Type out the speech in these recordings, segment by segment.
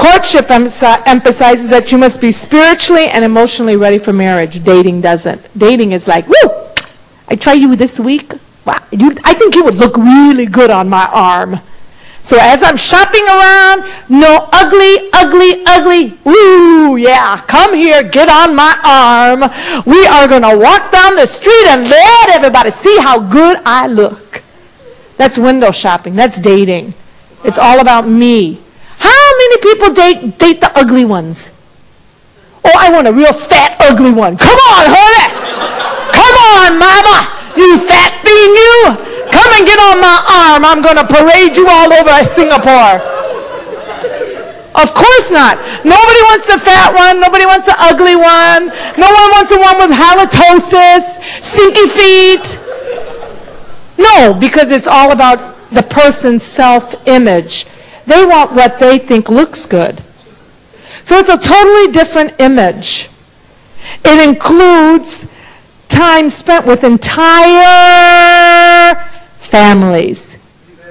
Courtship emphasizes that you must be spiritually and emotionally ready for marriage. Dating doesn't. Dating is like, woo, I try you this week. Wow, I think you would look really good on my arm. So as I'm shopping around, no ugly, ugly, ugly, ooh, yeah, come here, get on my arm. We are going to walk down the street and let everybody see how good I look. That's window shopping. That's dating. It's all about me. How many people date the ugly ones? Oh, I want a real fat, ugly one. Come on, honey. Come on, mama. You fat thing, you. Come and get on my arm. I'm going to parade you all over Singapore. Of course not. Nobody wants the fat one. Nobody wants the ugly one. No one wants the one with halitosis, stinky feet. No, because it's all about the person's self-image. They want what they think looks good. So it's a totally different image. It includes time spent with entire families.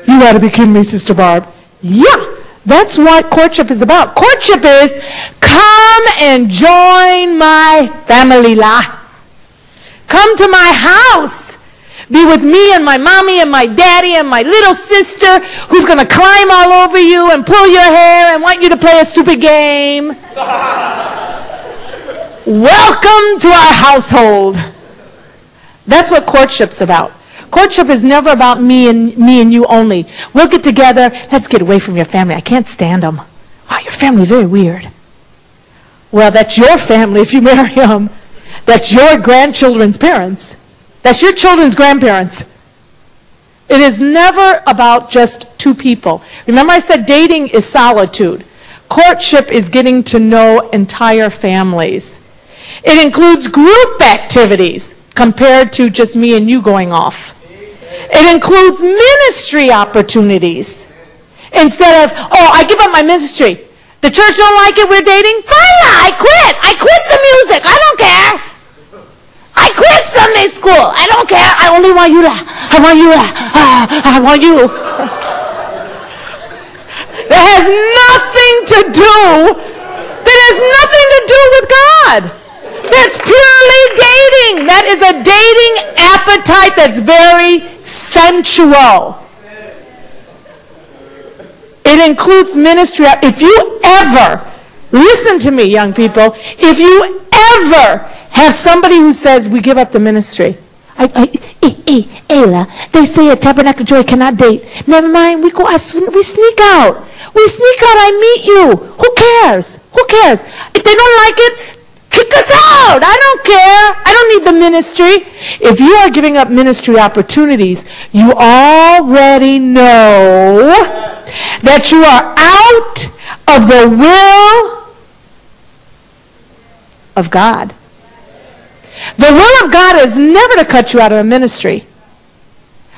You got to be kidding me, Sister Barb. Yeah, that's what courtship is about. Courtship is, come and join my family la. Come to my house. Be with me and my mommy and my daddy and my little sister who's going to climb all over you and pull your hair and want you to play a stupid game. Welcome to our household. That's what courtship's about. Courtship is never about me and you only. We'll get together. Let's get away from your family. I can't stand them. Wow, your family very weird. Well, that's your family if you marry them. That's your grandchildren's parents. That's your children's grandparents. It is never about just two people. Remember I said dating is solitude. Courtship is getting to know entire families. It includes group activities compared to just me and you going off. It includes ministry opportunities. Instead of, oh, I give up my ministry. The church don't like it, we're dating? Fine, I quit. I quit the music. I don't care. I quit Sunday school. I don't care. I only want you to. I want you to. I want you. That has nothing to do. That has nothing to do with God. That's purely dating. That is a dating appetite that's very sensual. It includes ministry. If you ever, listen to me, young people, if you ever have somebody who says, we give up the ministry. Ayla, they say at Tabernacle Joy cannot date. Never mind, we sneak out. We sneak out, I meet you. Who cares? Who cares? If they don't like it, kick us out. I don't care. I don't need the ministry. If you are giving up ministry opportunities, you already know that you are out of the will of God. The will of God is never to cut you out of a ministry.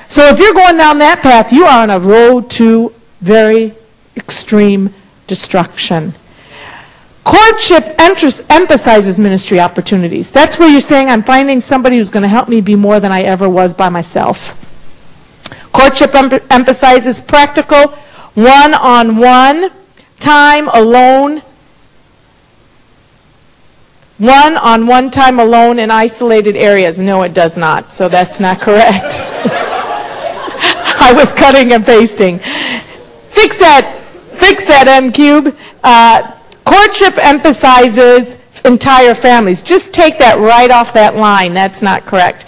So if you're going down that path, you are on a road to very extreme destruction. Courtship emphasizes ministry opportunities. That's where you're saying, I'm finding somebody who's going to help me be more than I ever was by myself. Courtship emphasizes practical, one-on-one time alone. One-on-one time alone in isolated areas. No, it does not. So that's not correct. I was cutting and pasting. Fix that, M-Cube. Courtship emphasizes entire families. Just take that right off that line. That's not correct.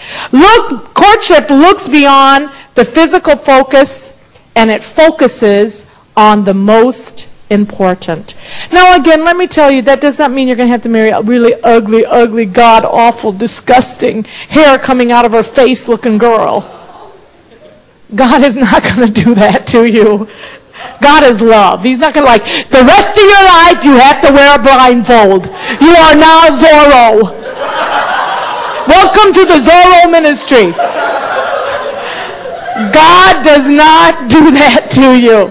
Courtship looks beyond the physical focus, and it focuses on the most important. Now again, let me tell you, that does not mean you're going to have to marry a really ugly, ugly, god-awful, disgusting, hair coming out of her face looking girl. God is not going to do that to you. God is love. He's not going to the rest of your life you have to wear a blindfold. You are now Zorro. Welcome to the Zorro ministry. God does not do that to you.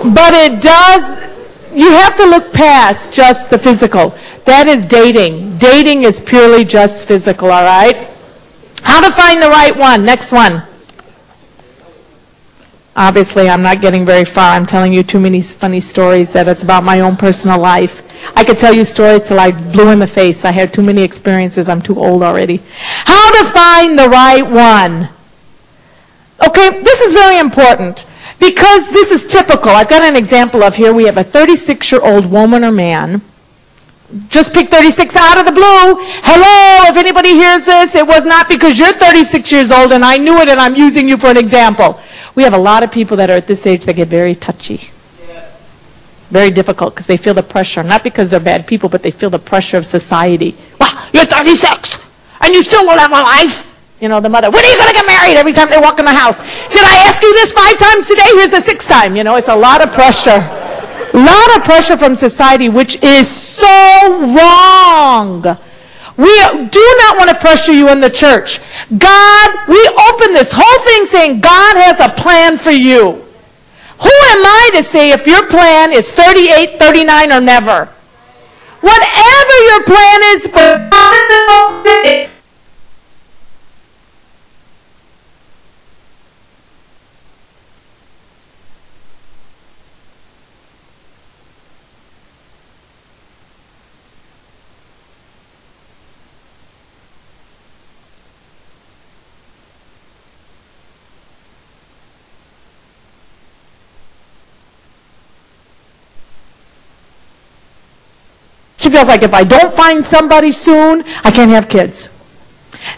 But it does, you have to look past just the physical. That is dating. Dating is purely just physical, all right? How to find the right one. Next one. Obviously, I'm not getting very far. I'm telling you too many funny stories that it's about my own personal life. I could tell you stories till I blew in the face. I had too many experiences. I'm too old already. How to find the right one. Okay, this is very important because this is typical. I've got an example of here. We have a 36-year-old woman or man. Just pick 36 out of the blue. Hello, if anybody hears this, it was not because you're 36 years old and I knew it and I'm using you for an example. We have a lot of people that are at this age that get very touchy. Very difficult because they feel the pressure. Not because they're bad people, but they feel the pressure of society. Wow, you're 36 and you still don't have a life. You know, the mother, when are you going to get married every time they walk in the house? Did I ask you this 5 times today? Here's the 6th time. You know, it's a lot of pressure. A lot of pressure from society, which is so wrong. We do not want to pressure you in the church. God, we open this whole thing saying God has a plan for you. Who am I to say if your plan is 38, 39, or never? Whatever your plan is, but God knows. She feels like if I don't find somebody soon, I can't have kids.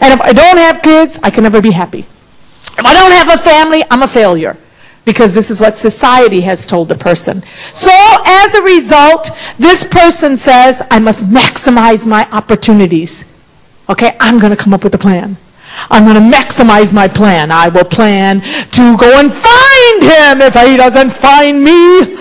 And if I don't have kids, I can never be happy. If I don't have a family, I'm a failure. Because this is what society has told the person. So as a result, this person says, I must maximize my opportunities. Okay, I'm going to come up with a plan. I'm going to maximize my plan. I will plan to go and find him if he doesn't find me.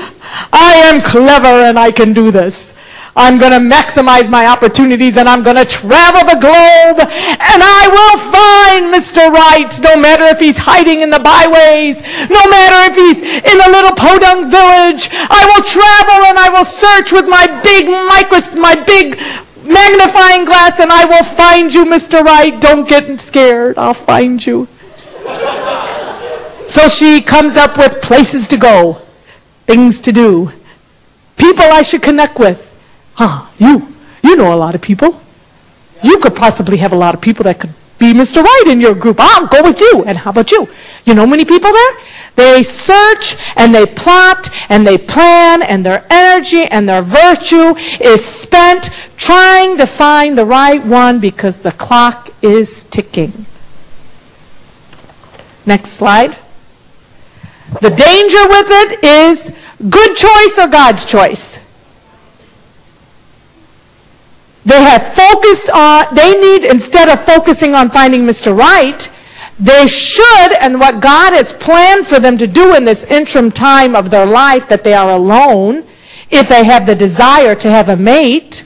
I am clever and I can do this. I'm going to maximize my opportunities and I'm going to travel the globe and I will find Mr. Right, no matter if he's hiding in the byways, no matter if he's in a little podunk village. I will travel and I will search with my big magnifying glass and I will find you, Mr. Right. Don't get scared. I'll find you. So she comes up with places to go, things to do, people I should connect with. You know a lot of people. You could possibly have a lot of people that could be Mr. Right in your group. I'll go with you. And how about you? You know many people there? They search and they plot and they plan and their energy and their virtue is spent trying to find the right one because the clock is ticking. Next slide. The danger with it is good choice or God's choice. They have focused on, they need, instead of focusing on finding Mr. Right, they should, and what God has planned for them to do in this interim time of their life that they are alone, if they have the desire to have a mate,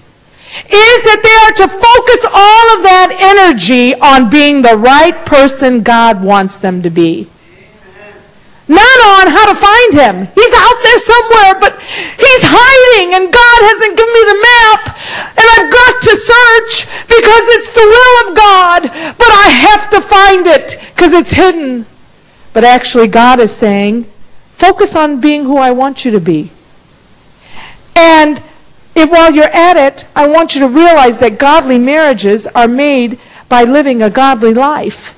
is that they are to focus all of that energy on being the right person God wants them to be. Not on how to find him. He's out there somewhere, but he's hiding, and God hasn't given me the map, and I've got to search because it's the will of God, but I have to find it because it's hidden. But actually, God is saying, focus on being who I want you to be. And while you're at it, I want you to realize that godly marriages are made by living a godly life.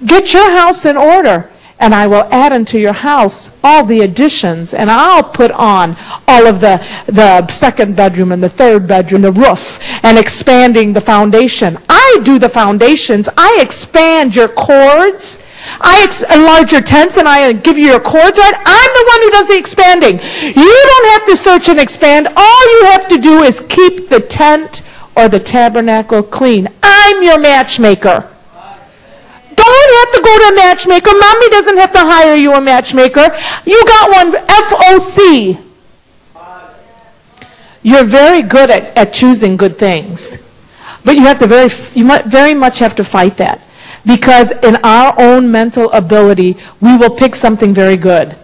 Get your house in order. And I will add unto your house all the additions, and I'll put on all of the second bedroom and the third bedroom, the roof, and expanding the foundation. I do the foundations. I expand your cords. I enlarge your tents, and I give you your cords, right? I'm the one who does the expanding. You don't have to search and expand. All you have to do is keep the tent or the tabernacle clean. I'm your matchmaker. Don't have to go to a matchmaker. Mommy doesn't have to hire you a matchmaker. You got one, FOC. You're very good at choosing good things. But you very much have to fight that. Because in our own mental ability, we will pick something very good.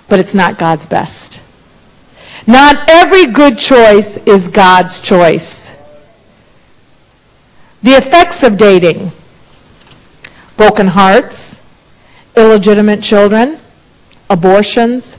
But it's not God's best. Not every good choice is God's choice. The effects of dating. Broken hearts, illegitimate children, abortions,